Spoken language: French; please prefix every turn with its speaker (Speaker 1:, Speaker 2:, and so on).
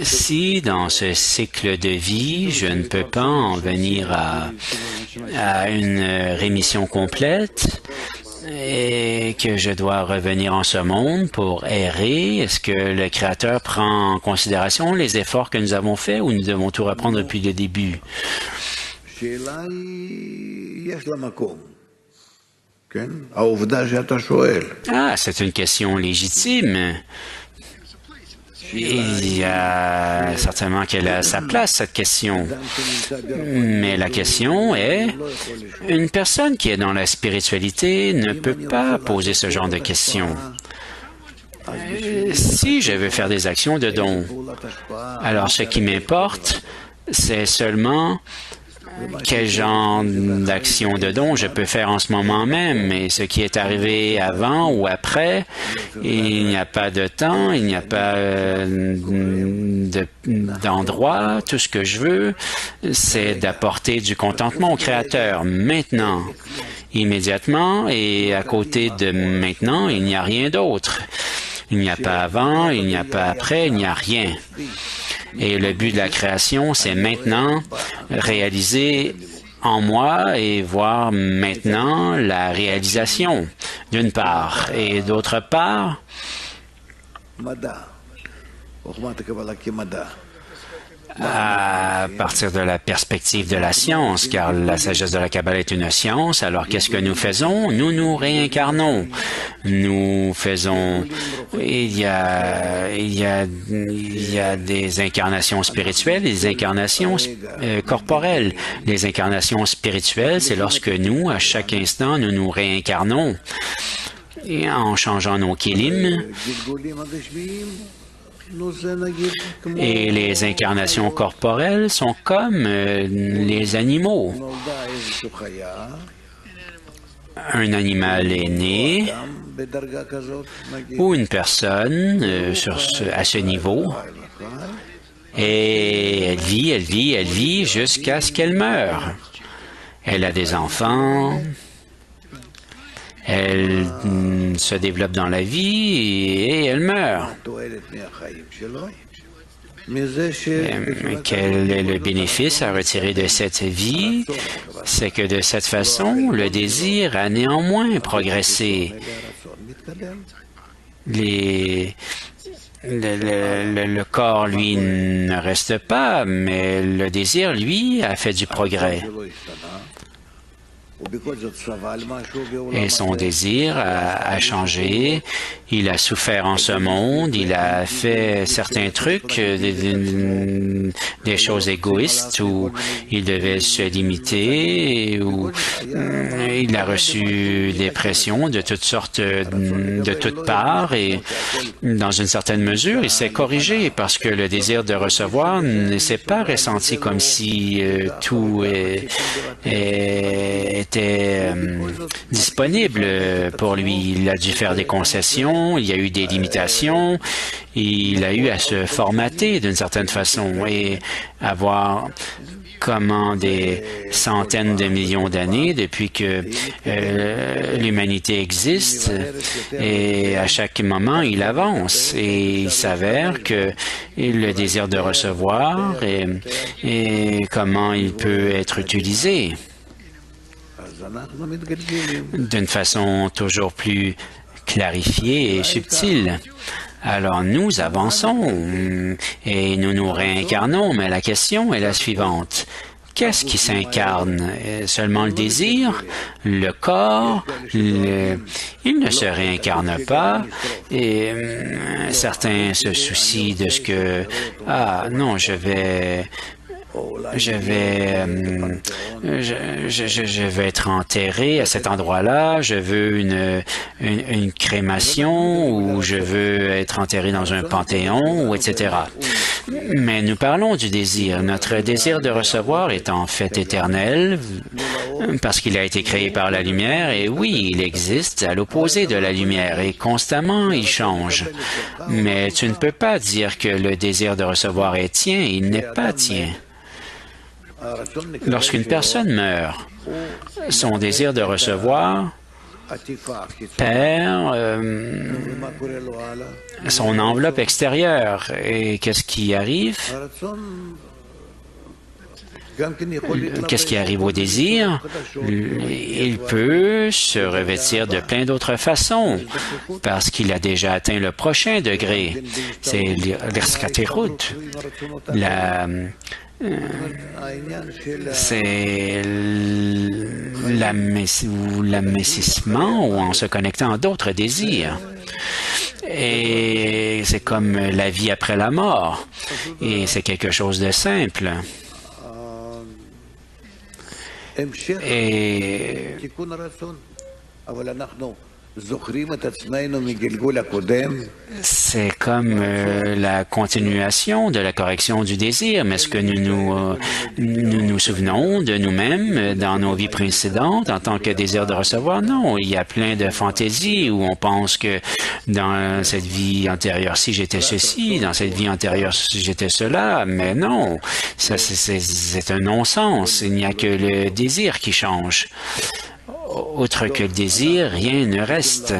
Speaker 1: Si dans ce cycle de vie, je ne peux pas en venir à une rémission complète et que je dois revenir en ce monde pour errer, est-ce que le Créateur prend en considération les efforts que nous avons faits ou nous devons tout reprendre depuis le début? Ah, c'est une question légitime. Il y a certainement qu'elle a sa place, cette question. Mais la question est, une personne qui est dans la spiritualité ne peut pas poser ce genre de questions. Si je veux faire des actions de don, alors ce qui m'importe, c'est seulement quel genre d'action de don je peux faire en ce moment même. Et ce qui est arrivé avant ou après, il n'y a pas de temps, il n'y a pas d'endroit. Tout ce que je veux, c'est d'apporter du contentement au Créateur maintenant, immédiatement, et à côté de maintenant, il n'y a rien d'autre. Il n'y a pas avant, il n'y a pas après, il n'y a rien. Et le but de la création, c'est maintenant réaliser en moi et voir maintenant la réalisation, d'une part. Et d'autre part, à partir de la perspective de la science, car la sagesse de la Kabbale est une science, alors qu'est-ce que nous faisons? Nous nous réincarnons. Nous faisons... Il y a des incarnations spirituelles et des incarnations corporelles. Les incarnations spirituelles, c'est lorsque nous, à chaque instant, nous nous réincarnons et en changeant nos kilim. Et les incarnations corporelles sont comme les animaux. Un animal est né ou une personne à ce niveau et elle vit jusqu'à ce qu'elle meure. Elle a des enfants. Elle se développe dans la vie et elle meurt. Quel est le bénéfice à retirer de cette vie? C'est que de cette façon, le désir a néanmoins progressé. Le corps, lui, ne reste pas, mais le désir, lui, a fait du progrès. Et son désir a changé. Il a souffert en ce monde. Il a fait certains trucs, des choses égoïstes où il devait se limiter, où il a reçu des pressions de toutes sortes, de toutes parts. Et dans une certaine mesure, il s'est corrigé parce que le désir de recevoir ne s'est pas ressenti comme si tout était disponible pour lui. Il a dû faire des concessions, il y a eu des limitations, il a eu à se formater d'une certaine façon et avoir comment des centaines de millions d'années depuis que l'humanité existe et à chaque moment il avance et il s'avère que le désir de recevoir et comment il peut être utilisé d'une façon toujours plus clarifiée et subtile. Alors nous avançons et nous nous réincarnons, mais la question est la suivante. Qu'est-ce qui s'incarne? Seulement le désir? Le corps? Il ne se réincarne pas. Et certains se soucient de ce que... Ah non, je vais être enterré à cet endroit-là, je veux une crémation ou je veux être enterré dans un panthéon, ou etc. Mais nous parlons du désir. Notre désir de recevoir est en fait éternel parce qu'il a été créé par la lumière et oui, il existe à l'opposé de la lumière et constamment il change. Mais tu ne peux pas dire que le désir de recevoir est tien, il n'est pas tien. Lorsqu'une personne meurt, son désir de recevoir perd son enveloppe extérieure. Et qu'est-ce qui arrive? Qu'est-ce qui arrive au désir? Il peut se revêtir de plein d'autres façons parce qu'il a déjà atteint le prochain degré. C'est l'irskaterut. C'est l'amessissement ou en se connectant à d'autres désirs. Et c'est comme la vie après la mort. Et c'est quelque chose de simple. Et c'est comme la continuation de la correction du désir. Mais est-ce que nous souvenons de nous-mêmes dans nos vies précédentes en tant que désir de recevoir? Non, il y a plein de fantaisies où on pense que dans cette vie antérieure-ci, j'étais ceci, dans cette vie antérieure, j'étais cela. Mais non, ça c'est un non-sens. Il n'y a que le désir qui change. Autre que le désir, rien ne reste.